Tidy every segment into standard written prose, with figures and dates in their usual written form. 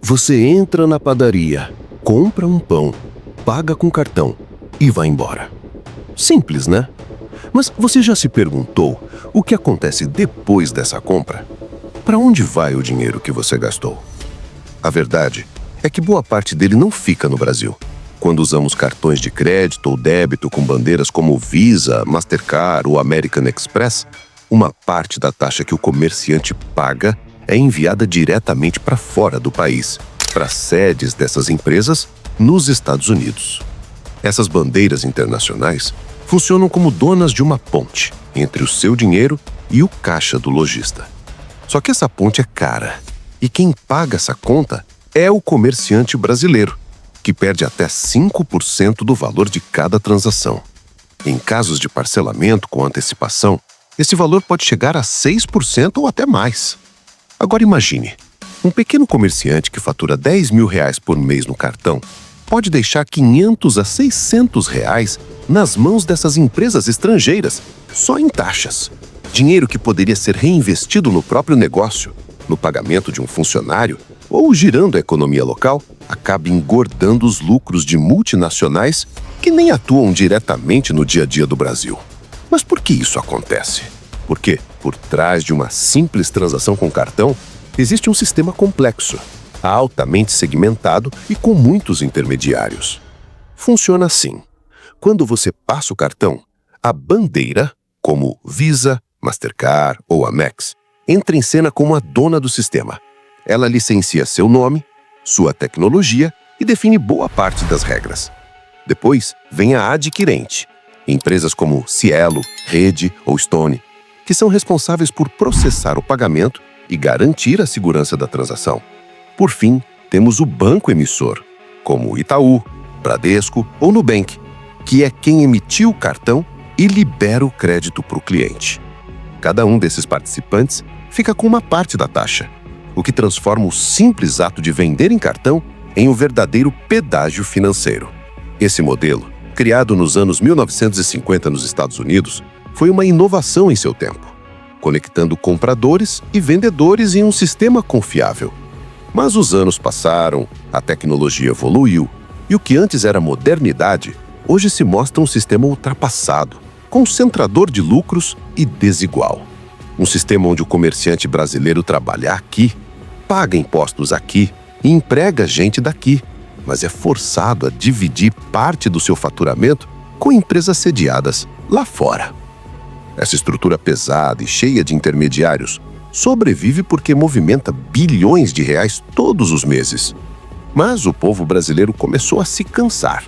Você entra na padaria, compra um pão, paga com cartão e vai embora. Simples, né? Mas você já se perguntou o que acontece depois dessa compra? Para onde vai o dinheiro que você gastou? A verdade é que boa parte dele não fica no Brasil. Quando usamos cartões de crédito ou débito com bandeiras como Visa, Mastercard ou American Express, uma parte da taxa que o comerciante paga é enviada diretamente para fora do país, para sedes dessas empresas nos Estados Unidos. Essas bandeiras internacionais funcionam como donas de uma ponte entre o seu dinheiro e o caixa do lojista. Só que essa ponte é cara, e quem paga essa conta é o comerciante brasileiro, que perde até 5% do valor de cada transação. Em casos de parcelamento com antecipação, esse valor pode chegar a 6% ou até mais. Agora imagine, um pequeno comerciante que fatura R$10 mil por mês no cartão pode deixar R$500 a R$600 nas mãos dessas empresas estrangeiras, só em taxas. Dinheiro que poderia ser reinvestido no próprio negócio, no pagamento de um funcionário ou girando a economia local, acaba engordando os lucros de multinacionais que nem atuam diretamente no dia a dia do Brasil. Mas por que isso acontece? Porque, por trás de uma simples transação com cartão, existe um sistema complexo, altamente segmentado e com muitos intermediários. Funciona assim. Quando você passa o cartão, a bandeira, como Visa, Mastercard ou Amex, entra em cena como a dona do sistema. Ela licencia seu nome, sua tecnologia e define boa parte das regras. Depois vem a adquirente, empresas como Cielo, Rede ou Stone, que são responsáveis por processar o pagamento e garantir a segurança da transação. Por fim, temos o banco emissor, como Itaú, Bradesco ou Nubank, que é quem emitiu o cartão e libera o crédito para o cliente. Cada um desses participantes fica com uma parte da taxa, o que transforma o simples ato de vender em cartão em um verdadeiro pedágio financeiro. Esse modelo, criado nos anos 1950 nos Estados Unidos, foi uma inovação em seu tempo, conectando compradores e vendedores em um sistema confiável. Mas os anos passaram, a tecnologia evoluiu, e o que antes era modernidade, hoje se mostra um sistema ultrapassado, concentrador de lucros e desigual. Um sistema onde o comerciante brasileiro trabalha aqui, paga impostos aqui e emprega gente daqui, mas é forçado a dividir parte do seu faturamento com empresas sediadas lá fora. Essa estrutura pesada e cheia de intermediários sobrevive porque movimenta bilhões de reais todos os meses. Mas o povo brasileiro começou a se cansar.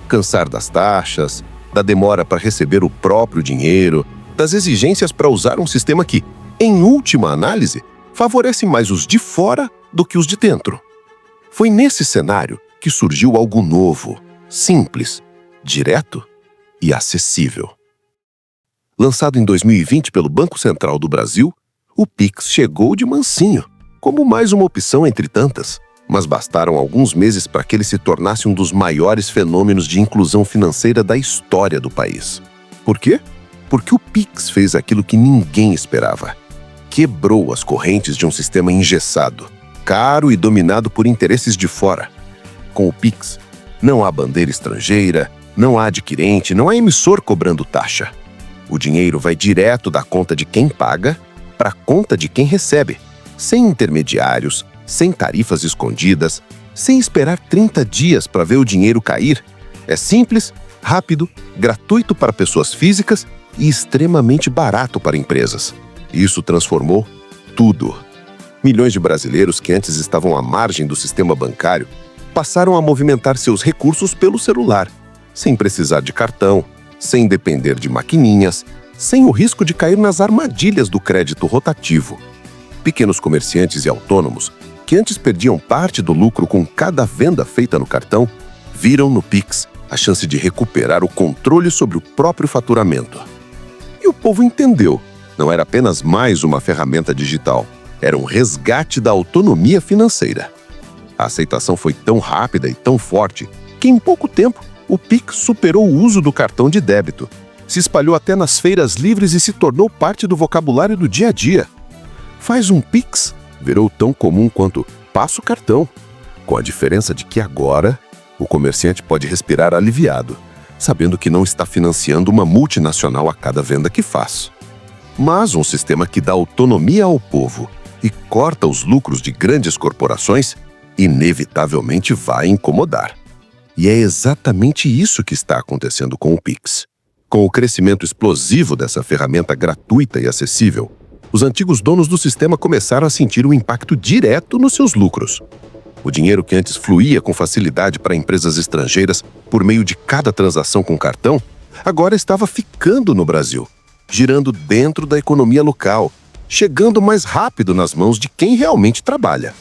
Cansar das taxas, da demora para receber o próprio dinheiro, das exigências para usar um sistema que, em última análise, favorece mais os de fora do que os de dentro. Foi nesse cenário que surgiu algo novo, simples, direto e acessível. Lançado em 2020 pelo Banco Central do Brasil, o Pix chegou de mansinho, como mais uma opção entre tantas. Mas bastaram alguns meses para que ele se tornasse um dos maiores fenômenos de inclusão financeira da história do país. Por quê? Porque o Pix fez aquilo que ninguém esperava. Quebrou as correntes de um sistema engessado, caro e dominado por interesses de fora. Com o Pix, não há bandeira estrangeira, não há adquirente, não há emissor cobrando taxa. O dinheiro vai direto da conta de quem paga para a conta de quem recebe, sem intermediários, sem tarifas escondidas, sem esperar 30 dias para ver o dinheiro cair. É simples, rápido, gratuito para pessoas físicas e extremamente barato para empresas. Isso transformou tudo. Milhões de brasileiros que antes estavam à margem do sistema bancário passaram a movimentar seus recursos pelo celular, sem precisar de cartão, sem depender de maquininhas, sem o risco de cair nas armadilhas do crédito rotativo. Pequenos comerciantes e autônomos, que antes perdiam parte do lucro com cada venda feita no cartão, viram no Pix a chance de recuperar o controle sobre o próprio faturamento. E o povo entendeu. Não era apenas mais uma ferramenta digital, era um resgate da autonomia financeira. A aceitação foi tão rápida e tão forte que, em pouco tempo, o Pix superou o uso do cartão de débito, se espalhou até nas feiras livres e se tornou parte do vocabulário do dia a dia. Faz um Pix virou tão comum quanto passa o cartão, com a diferença de que agora o comerciante pode respirar aliviado, sabendo que não está financiando uma multinacional a cada venda que faz. Mas um sistema que dá autonomia ao povo e corta os lucros de grandes corporações, inevitavelmente vai incomodar. E é exatamente isso que está acontecendo com o Pix. Com o crescimento explosivo dessa ferramenta gratuita e acessível, os antigos donos do sistema começaram a sentir o impacto direto nos seus lucros. O dinheiro que antes fluía com facilidade para empresas estrangeiras por meio de cada transação com cartão, agora estava ficando no Brasil, girando dentro da economia local, chegando mais rápido nas mãos de quem realmente trabalha.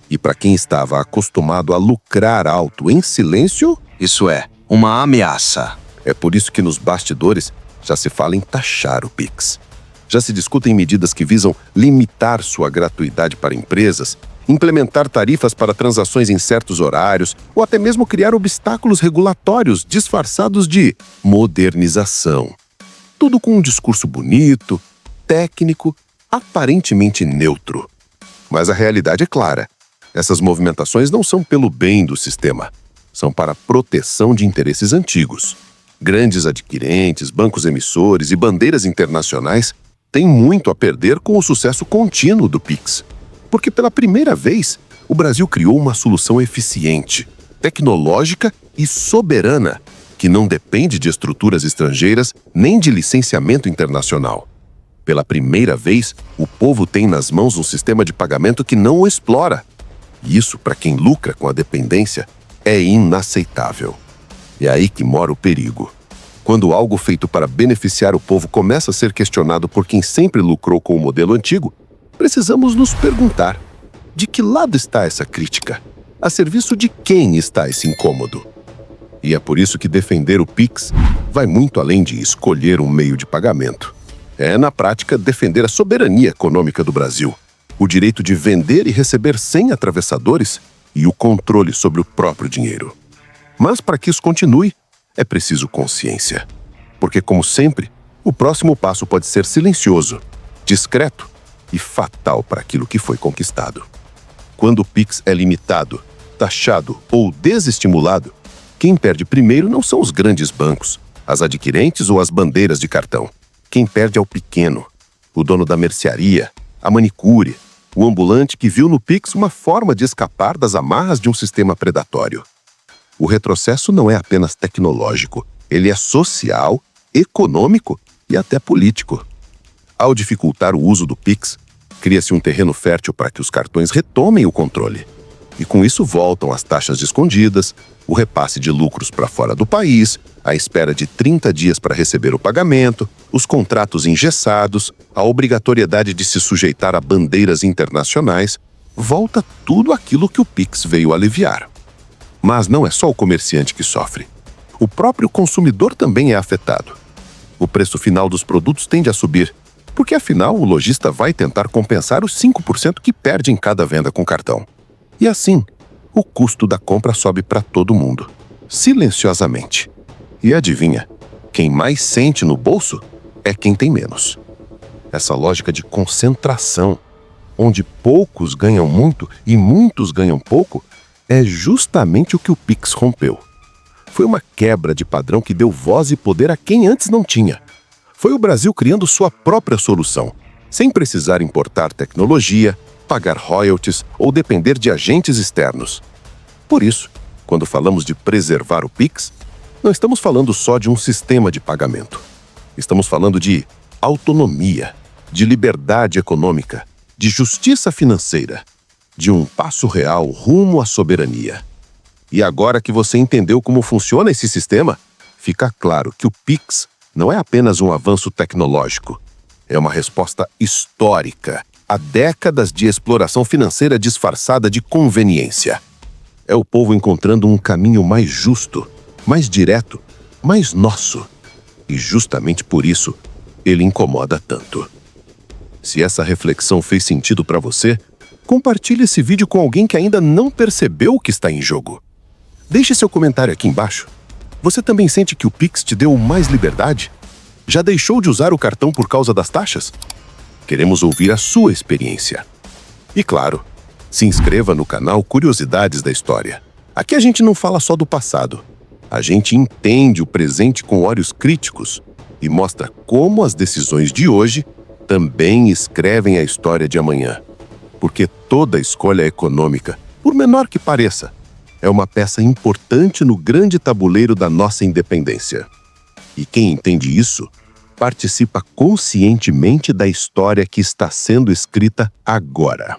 E para quem estava acostumado a lucrar alto em silêncio, Isso é uma ameaça. é por isso que nos bastidores já se fala em taxar o Pix. Já se discutem medidas que visam limitar sua gratuidade para empresas, implementar tarifas para transações em certos horários ou até mesmo criar obstáculos regulatórios disfarçados de modernização. Tudo com um discurso bonito, técnico, aparentemente neutro. Mas a realidade é clara. Essas movimentações não são pelo bem do sistema. São para a proteção de interesses antigos. Grandes adquirentes, bancos emissores e bandeiras internacionais têm muito a perder com o sucesso contínuo do Pix. Porque pela primeira vez, o Brasil criou uma solução eficiente, tecnológica e soberana, que não depende de estruturas estrangeiras nem de licenciamento internacional. Pela primeira vez, o povo tem nas mãos um sistema de pagamento que não o explora. E isso, para quem lucra com a dependência, é inaceitável. É aí que mora o perigo. Quando algo feito para beneficiar o povo começa a ser questionado por quem sempre lucrou com o modelo antigo, precisamos nos perguntar: de que lado está essa crítica? A serviço de quem está esse incômodo? E é por isso que defender o Pix vai muito além de escolher um meio de pagamento. É, na prática, defender a soberania econômica do Brasil, o direito de vender e receber sem atravessadores e o controle sobre o próprio dinheiro. Mas para que isso continue, é preciso consciência. Porque, como sempre, o próximo passo pode ser silencioso, discreto e fatal para aquilo que foi conquistado. Quando o Pix é limitado, taxado ou desestimulado, quem perde primeiro não são os grandes bancos, as adquirentes ou as bandeiras de cartão. Quem perde é o pequeno, o dono da mercearia, a manicure, o ambulante que viu no Pix uma forma de escapar das amarras de um sistema predatório. O retrocesso não é apenas tecnológico, ele é social, econômico e até político. Ao dificultar o uso do Pix, cria-se um terreno fértil para que os cartões retomem o controle. E com isso voltam as taxas escondidas, o repasse de lucros para fora do país, a espera de 30 dias para receber o pagamento, os contratos engessados, a obrigatoriedade de se sujeitar a bandeiras internacionais, volta tudo aquilo que o Pix veio aliviar. Mas não é só o comerciante que sofre. O próprio consumidor também é afetado. O preço final dos produtos tende a subir, porque afinal o lojista vai tentar compensar os 5% que perde em cada venda com cartão. E assim, o custo da compra sobe para todo mundo, silenciosamente. E adivinha, quem mais sente no bolso é quem tem menos. Essa lógica de concentração, onde poucos ganham muito e muitos ganham pouco, é justamente o que o Pix rompeu. Foi uma quebra de padrão que deu voz e poder a quem antes não tinha. Foi o Brasil criando sua própria solução, sem precisar importar tecnologia, pagar royalties ou depender de agentes externos. Por isso, quando falamos de preservar o Pix, não estamos falando só de um sistema de pagamento. Estamos falando de autonomia, de liberdade econômica, de justiça financeira, de um passo real rumo à soberania. E agora que você entendeu como funciona esse sistema, fica claro que o Pix não é apenas um avanço tecnológico. É uma resposta histórica a décadas de exploração financeira disfarçada de conveniência. É o povo encontrando um caminho mais justo, mais direto, mais nosso. E justamente por isso, ele incomoda tanto. Se essa reflexão fez sentido para você, compartilhe esse vídeo com alguém que ainda não percebeu o que está em jogo. Deixe seu comentário aqui embaixo. Você também sente que o Pix te deu mais liberdade? Já deixou de usar o cartão por causa das taxas? Queremos ouvir a sua experiência. E claro, Se inscreva no canal Curiosidades da História. Aqui a gente não fala só do passado. A gente entende o presente com olhos críticos e mostra como as decisões de hoje também escrevem a história de amanhã. Porque toda escolha econômica, por menor que pareça, é uma peça importante no grande tabuleiro da nossa independência. E quem entende isso, participa conscientemente da história que está sendo escrita agora.